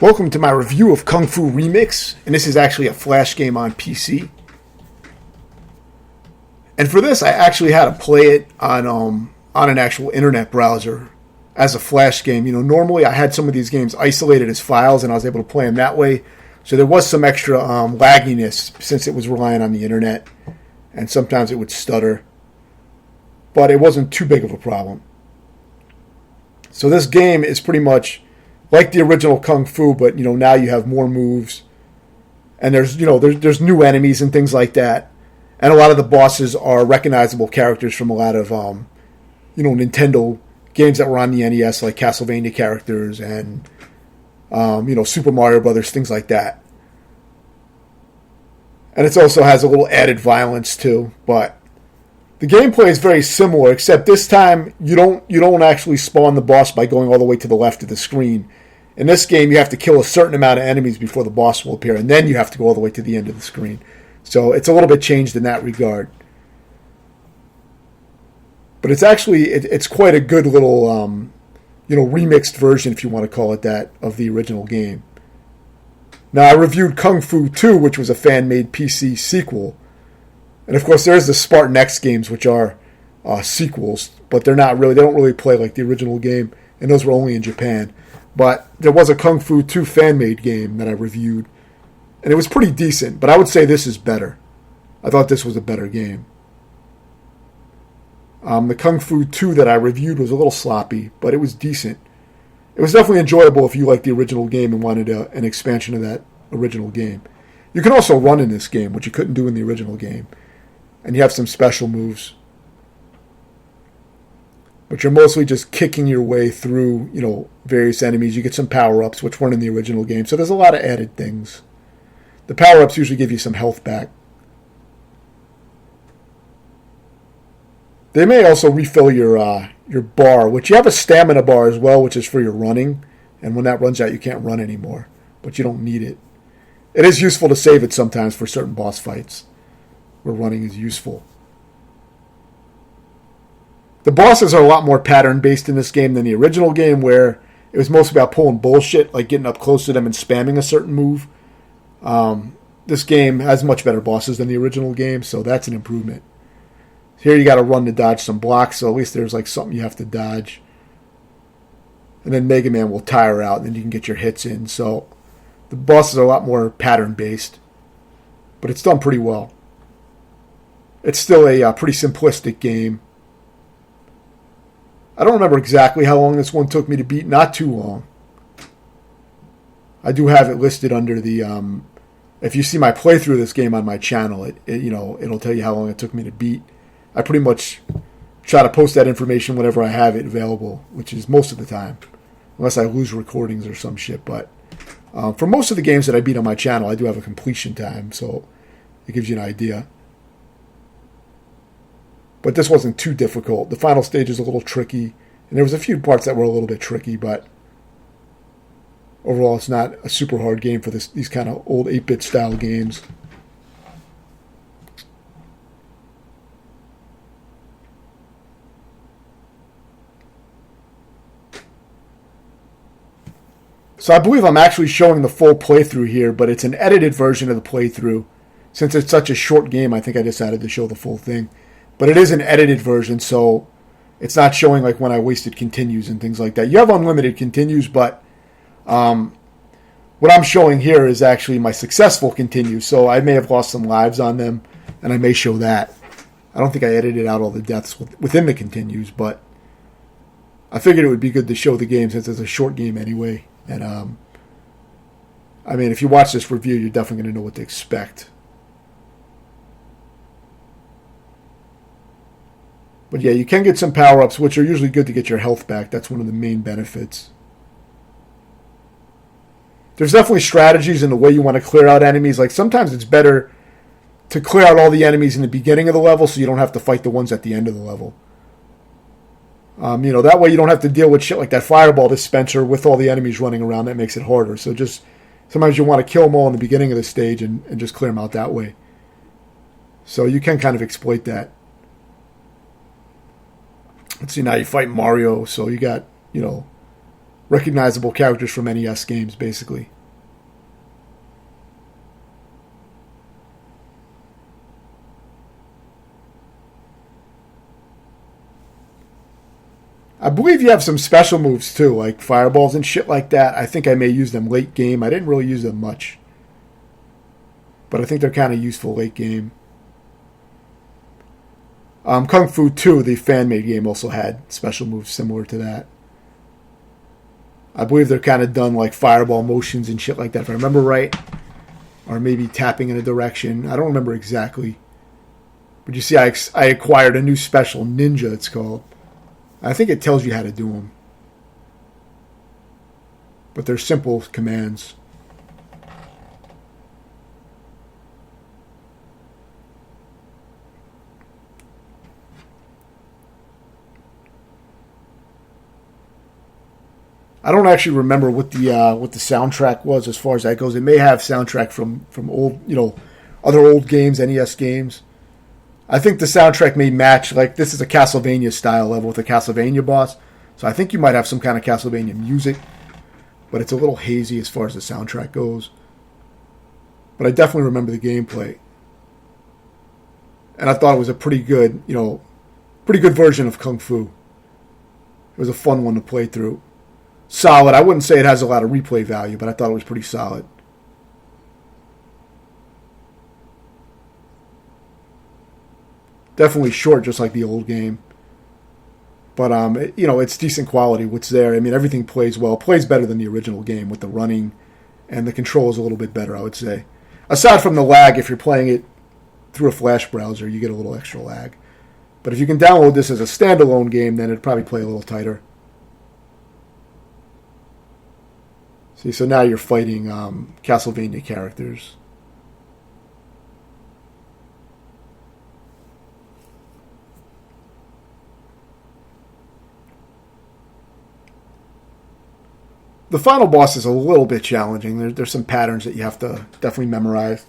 Welcome to my review of Kung Fu Remix, and this is actually a Flash game on PC. And for this, I actually had to play it on an actual internet browser as a Flash game. You know, normally I had some of these games isolated as files, and I was able to play them that way. So there was some extra lagginess since it was relying on the internet, and sometimes it would stutter. But it wasn't too big of a problem. So this game is pretty much like the original Kung Fu, but now you have more moves, and there's new enemies and things like that, and a lot of the bosses are recognizable characters from a lot of Nintendo games that were on the NES, like Castlevania characters and Super Mario Brothers, things like that. And it also has a little added violence too, but the gameplay is very similar, except this time you don't actually spawn the boss by going all the way to the left of the screen. In this game, you have to kill a certain amount of enemies before the boss will appear, and then you have to go all the way to the end of the screen. So it's a little bit changed in that regard. But it's actually, it's quite a good little, remixed version, if you want to call it that, of the original game. Now, I reviewed Kung Fu 2, which was a fan-made PC sequel. And of course, there's the Spartan X games, which are sequels, but they don't really play like the original game, and those were only in Japan. But there was a Kung Fu 2 fan-made game that I reviewed, and it was pretty decent, but I would say this is better. I thought this was a better game. The Kung Fu 2 that I reviewed was a little sloppy, but it was decent. It was definitely enjoyable if you liked the original game and wanted an expansion of that original game. You can also run in this game, which you couldn't do in the original game, and you have some special moves. But you're mostly just kicking your way through, various enemies. You get some power-ups, which weren't in the original game. So there's a lot of added things. The power-ups usually give you some health back. They may also refill your bar, which you have a stamina bar as well, which is for your running. And when that runs out, you can't run anymore. But you don't need it. It is useful to save it sometimes for certain boss fights, where running is useful. The bosses are a lot more pattern-based in this game than the original game, where it was mostly about pulling bullshit, like getting up close to them and spamming a certain move. This game has much better bosses than the original game, so that's an improvement. Here you got to run to dodge some blocks, so at least there's like something you have to dodge. And then Mega Man will tire out, and then you can get your hits in. So the bosses are a lot more pattern-based, but it's done pretty well. It's still a pretty simplistic game. I don't remember exactly how long this one took me to beat. Not too long. I do have it listed under the... if you see my playthrough of this game on my channel, it'll tell you how long it took me to beat. I pretty much try to post that information whenever I have it available, which is most of the time. Unless I lose recordings or some shit. But for most of the games that I beat on my channel, I do have a completion time, so it gives you an idea. But this wasn't too difficult. The final stage is a little tricky. And there was a few parts that were a little bit tricky, but overall it's not a super hard game for these kind of old 8-bit style games. So I believe I'm actually showing the full playthrough here, but it's an edited version of the playthrough. Since it's such a short game, I think I decided to show the full thing. But it is an edited version, so it's not showing like when I wasted continues and things like that. You have unlimited continues, but what I'm showing here is actually my successful continues. So I may have lost some lives on them, and I may show that. I don't think I edited out all the deaths within the continues, but I figured it would be good to show the game since it's a short game anyway. And I mean, if you watch this review, you're definitely going to know what to expect. But yeah, you can get some power-ups, which are usually good to get your health back. That's one of the main benefits. There's definitely strategies in the way you want to clear out enemies. Like sometimes it's better to clear out all the enemies in the beginning of the level so you don't have to fight the ones at the end of the level. That way you don't have to deal with shit like that fireball dispenser with all the enemies running around. That makes it harder. So just sometimes you want to kill them all in the beginning of the stage and just clear them out that way. So you can kind of exploit that. Let's see, now you fight Mario, so you got, recognizable characters from NES games, basically. I believe you have some special moves too, like fireballs and shit like that. I think I may use them late game. I didn't really use them much, but I think they're kind of useful late game. Kung Fu 2, the fan-made game, also had special moves similar to that. I believe they're kind of done like fireball motions and shit like that, if I remember right. Or maybe tapping in a direction. I don't remember exactly. But you see, I acquired a new special, Ninja it's called. I think it tells you how to do them. But they're simple commands. I don't actually remember what the soundtrack was as far as that goes. It may have soundtrack from old, other old games, NES games. I think the soundtrack may match, like this is a Castlevania style level with a Castlevania boss. So I think you might have some kind of Castlevania music, but it's a little hazy as far as the soundtrack goes. But I definitely remember the gameplay. And I thought it was a pretty good version of Kung Fu. It was a fun one to play through. Solid. I wouldn't say it has a lot of replay value, but I thought it was pretty solid. Definitely short, just like the old game. But, it's decent quality, what's there. I mean, everything plays well. It plays better than the original game with the running, and the control is a little bit better, I would say. Aside from the lag, if you're playing it through a Flash browser, you get a little extra lag. But if you can download this as a standalone game, then it'd probably play a little tighter. See, so now you're fighting Castlevania characters. The final boss is a little bit challenging. There's some patterns that you have to definitely memorize.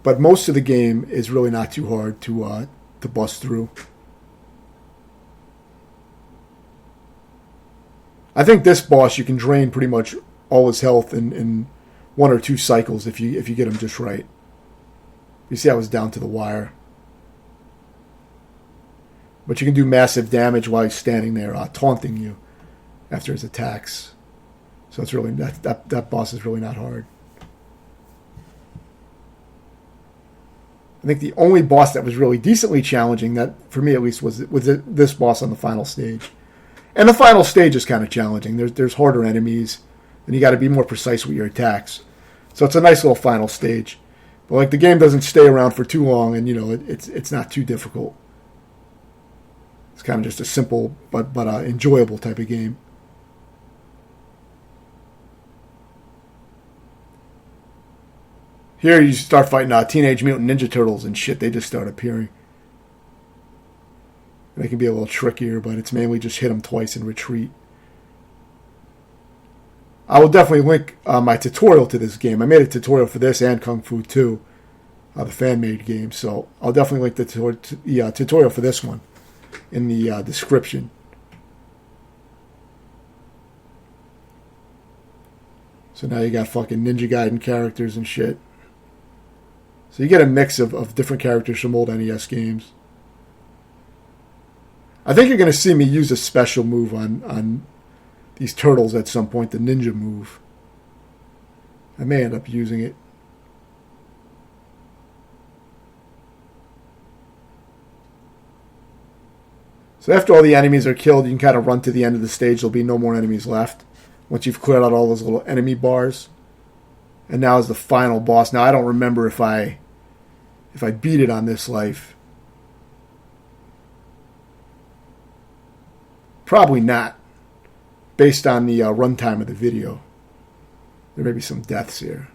But most of the game is really not too hard to bust through. I think this boss you can drain pretty much all his health in one or two cycles if you get him just right. You see I was down to the wire. But you can do massive damage while he's standing there taunting you after his attacks. So it's really that boss is really not hard. I think the only boss that was really decently challenging, that for me at least, was this boss on the final stage. And the final stage is kind of challenging. There's harder enemies, and you got to be more precise with your attacks. So it's a nice little final stage. But like the game doesn't stay around for too long, and it's not too difficult. It's kind of just a simple but enjoyable type of game. Here you start fighting Teenage Mutant Ninja Turtles and shit. They just start appearing. They can be a little trickier, but it's mainly just hit them twice and retreat. I will definitely link my tutorial to this game. I made a tutorial for this and Kung Fu 2, the fan-made game. So I'll definitely link the tutorial for this one in the description. So now you got fucking Ninja Gaiden characters and shit. So you get a mix of different characters from old NES games. I think you're going to see me use a special move on these turtles at some point, the ninja move. I may end up using it. So after all the enemies are killed, you can kind of run to the end of the stage. There'll be no more enemies left once you've cleared out all those little enemy bars. And now is the final boss. Now I don't remember if I beat it on this life. Probably not, based on the runtime of the video. There may be some deaths here.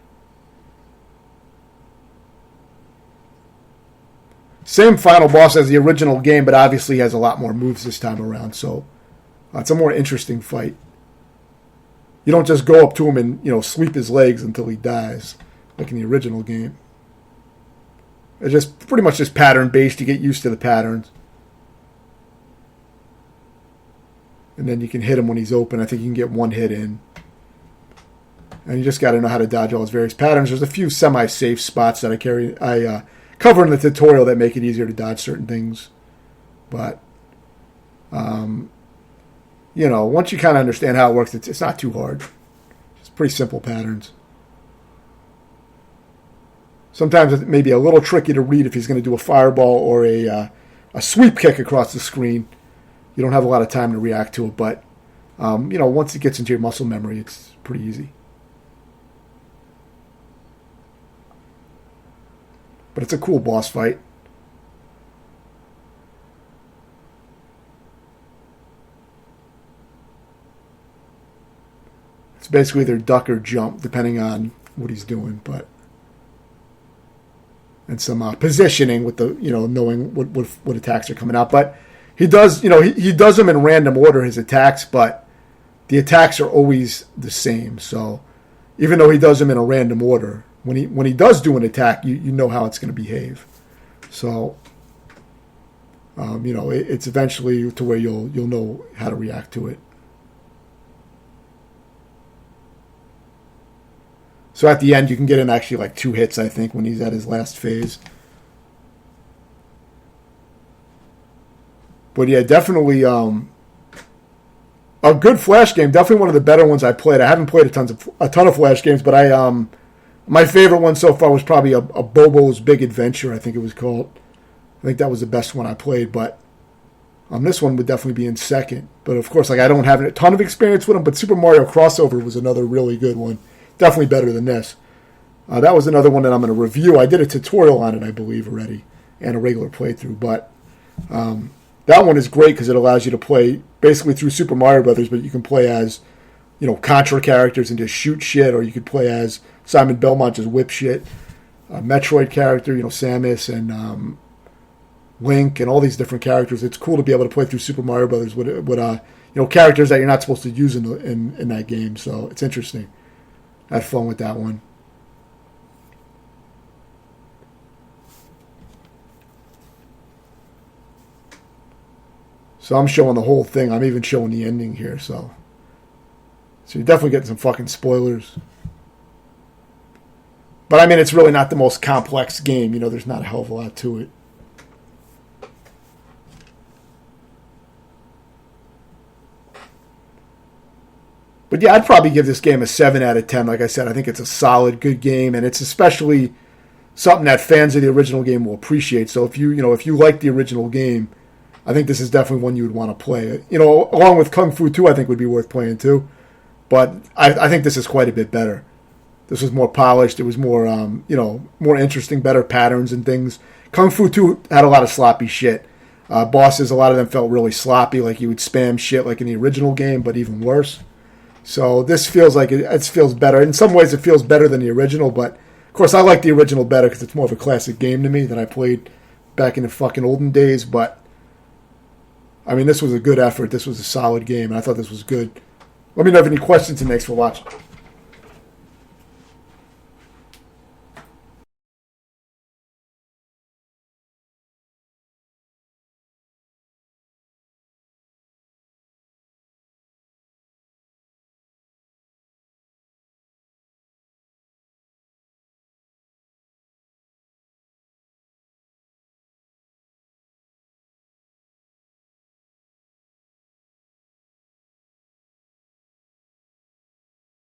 Same final boss as the original game, but obviously has a lot more moves this time around. So it's a more interesting fight. You don't just go up to him and sweep his legs until he dies, like in the original game. It's just pretty much just pattern based. You get used to the patterns. and then you can hit him when he's open. I think you can get one hit in. And you just got to know how to dodge all his various patterns. There's a few semi-safe spots that I cover in the tutorial that make it easier to dodge certain things. But, once you kind of understand how it works, it's not too hard. It's pretty simple patterns. Sometimes it may be a little tricky to read if he's going to do a fireball or a sweep kick across the screen. You don't have a lot of time to react to it, but, once it gets into your muscle memory, it's pretty easy. But it's a cool boss fight. It's basically either duck or jump, depending on what he's doing, and some positioning with the knowing what attacks are coming out. But he does he does them in random order, his attacks, but the attacks are always the same. So even though he does them in a random order, when he does do an attack, you know how it's going to behave. So it's eventually to where you'll know how to react to it. So at the end, you can get in actually like 2 hits, I think, when he's at his last phase. But yeah, definitely a good Flash game. Definitely one of the better ones I played. I haven't played a ton of Flash games, but my favorite one so far was probably a Bobo's Big Adventure, I think it was called. I think that was the best one I played, but this one would definitely be in second. But of course, I don't have a ton of experience with them, but Super Mario Crossover was another really good one. Definitely better than this. That was another one that I'm going to review. I did a tutorial on it, I believe, already, and a regular playthrough. But that one is great because it allows you to play basically through Super Mario Brothers, but you can play as, Contra characters and just shoot shit, or you could play as Simon Belmont, just whip shit. A Metroid character, Samus and Link and all these different characters. It's cool to be able to play through Super Mario Brothers with characters that you're not supposed to use in that game. So it's interesting. I had fun with that one. So I'm showing the whole thing. I'm even showing the ending here. So you're definitely getting some fucking spoilers. But it's really not the most complex game. There's not a hell of a lot to it. But yeah, I'd probably give this game a 7 out of 10. Like I said, I think it's a solid, good game, and it's especially something that fans of the original game will appreciate. So if you like the original game, I think this is definitely one you would want to play. Along with Kung Fu 2, I think would be worth playing too. But I think this is quite a bit better. This was more polished. It was more, more interesting, better patterns and things. Kung Fu 2 had a lot of sloppy shit. Bosses, a lot of them felt really sloppy, like you would spam shit like in the original game, but even worse. So this feels like it feels better. In some ways, it feels better than the original, but of course, I like the original better because it's more of a classic game to me that I played back in the fucking olden days. But this was a good effort. This was a solid game, and I thought this was good. Let me know if you have any questions, and thanks for watching.